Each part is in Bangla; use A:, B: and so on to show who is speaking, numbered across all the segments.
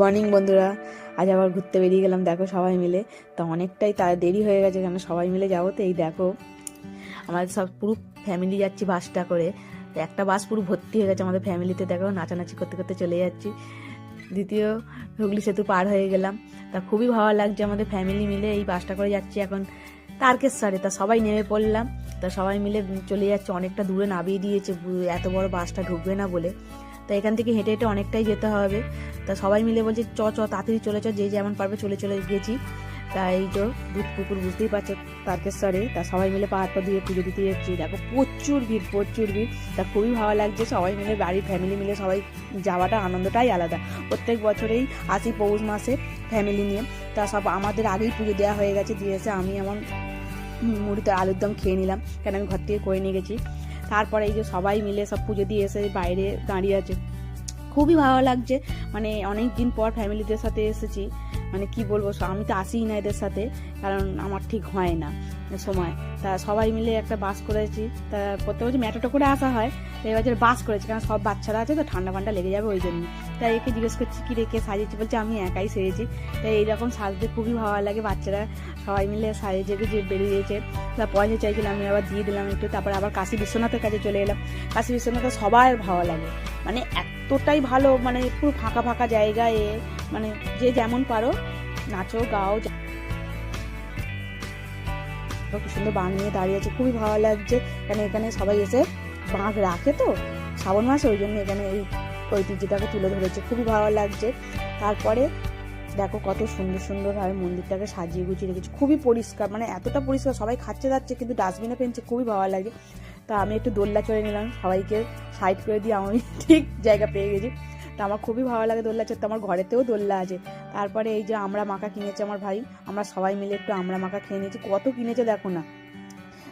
A: মর্নিং বন্ধুরা, আজ আবার ঘুরতে বেরিয়ে গেলাম। দেখো সবাই মিলে, তো অনেকটাই দেরি হয়ে গেছে, কেন সবাই মিলে যাবো। তো এই দেখো আমাদের সব পুরো ফ্যামিলি যাচ্ছি বাসটা করে। তো একটা বাস পুরো ভর্তি হয়ে গেছে আমাদের ফ্যামিলিতে। দেখো নাচানাচি করতে করতে চলে যাচ্ছি। দ্বিতীয় হুগলি সেতু পার হয়ে গেলাম। তা খুবই ভালো লাগছে, আমাদের ফ্যামিলি মিলে এই বাসটা করে যাচ্ছি এখন তারকেশ্বরে। তা সবাই নেমে পড়লাম। তা সবাই মিলে চলে যাচ্ছে, অনেকটা দূরে নামিয়ে দিয়েছে, এত বড় বাসটা ঢুকবে না বলে। তা এখান থেকে হেঁটে হেঁটে অনেকটাই যেতে হবে। তা সবাই মিলে বলছে চ চ তাড়াতাড়ি চলে চ, যে যেমন পারবে চলে চলে গেছি। তা এই তো দুধ পুকুর, বুঝতেই পারছো তারকেশ্বরে। তা সবাই মিলে পাহাড় পা দিয়ে পুজো দিতে যাচ্ছি। দেখো প্রচুর ভিড়, প্রচুর ভিড়। তা খুবই ভালো লাগছে, সবাই মিলে বাড়ির ফ্যামিলি মিলে সবাই যাওয়াটা আনন্দটাই আলাদা। প্রত্যেক বছরেই আসি পৌষ মাসে ফ্যামিলি নিয়ে। তা সব আমাদের আগেই পুজো দেওয়া হয়ে গেছে, দিয়েছে। আমি আমার মুড়িতে আলুর দম খেয়ে নিলাম, কেন আমি ঘর থেকে করে নিয়ে গেছি। তারপরে এই যে সবাই মিলে সব পুজো দিয়ে এসে বাইরে দাঁড়িয়ে আছে, খুবই ভালো লাগছে। মানে অনেক দিন পর ফ্যামিলিদের সাথে এসেছি। মানে কি বলবো, আমি তো আসিই না এদের সাথে, কারণ আমার ঠিক হয় না সময়। তা সবাই মিলে একটা বাস করেছি। তা প্রত্যেক বছর ম্যাটোটো করে আসা হয়, তো এবার বাস করেছি, কারণ সব বাচ্চারা আছে তো ঠান্ডা ফান্ডা লেগে যাবে ওই জন্য। তাই একে জিজ্ঞেস করছি কি রেখে সাজিয়েছি, বলছে আমি একাই সেরেছি। তাই এইরকম সাজতে খুবই ভালো লাগে, বাচ্চারা সবাই মিলে সাজে জেগে যে বেরিয়েছে। তা পয়সা চাইছিলাম, আমি আবার দিয়ে দিলাম একটু। তারপর আবার কাশী বিশ্বনাথের কাছে চলে এলাম। কাশী বিশ্বনাথে সবার ভালো লাগে, মানে এতটাই ভালো, মানে পুরো ফাঁকা ফাঁকা জায়গায়, মানে যে যেমন পারো নাচো গাও। কি সুন্দর বাঁক নিয়ে দাঁড়িয়ে আছে, খুবই ভালো লাগছে। কারণ এখানে সবাই এসে বাঁক রাখে তো শ্রাবণ মাসে, ওই জন্য এখানে এই ঐতিহ্যটাকে তুলে ধরেছে, খুবই ভালো লাগছে। তারপরে দেখো কত সুন্দর সুন্দরভাবে মন্দিরটাকে সাজিয়ে গুছিয়ে রেখেছে, খুবই পরিষ্কার, মানে এতটা পরিষ্কার, সবাই খাচ্ছে যাচ্ছে কিন্তু ডাস্টবিনে ফেলছে, খুবই ভালো লাগে। তা আমি একটু দোল্লা চড়ে নিলাম, সবাইকে সাইড করে দিয়ে আমি ঠিক জায়গা পেয়ে গেছি। তা আমার খুবই ভালো লাগে দোল্লা চড়তে, আমার ঘরেতেও দোল্লা আছে। তারপরে এই যে আমরা মাখা কিনেছে আমার ভাই, আমরা সবাই মিলে একটু আমরা মাখা খেয়ে নিয়েছি। কত কিনেছে দেখো না,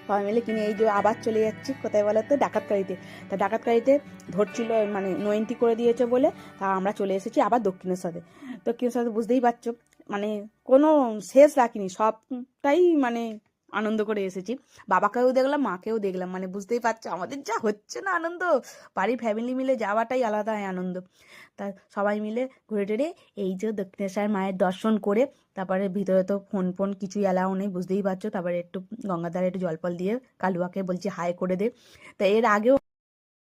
A: সবাই মিলে কিনে এই যে আবার চলে যাচ্ছি কোথায় বলো তো, ডাকাতকারিতে। তা ডাকাতকারিতে ধরছিল, মানে নয়েন্টি করে দিয়েছে বলে, তা আমরা চলে এসেছি আবার দক্ষিণেশ্বরে। দক্ষিণেশ্বরে বুঝতেই পারছো, মানে কোনো শেষ রাখিনি, সবটাই মানে আনন্দ করে এসেছি। বাবাকেও দেখলাম, মাকেও দেখলাম, মানে বুঝতেই পারছো আমাদের যা হচ্ছে না আনন্দ, বাড়ির ফ্যামিলি মিলে যাওয়াটাই আলাদা আনন্দ। তা সবাই মিলে ঘুরে টুরে এই যে দক্ষিণেশ্বর মায়ের দর্শন করে, তারপরে ভিতরে তো ফোন ফোন কিছুই অ্যালাউ নেই, বুঝতেই পারছো। তারপরে একটু গঙ্গার ধারে একটু জল ফল দিয়ে কালুয়াকে বলছি হাই করে দে। তা এর আগেও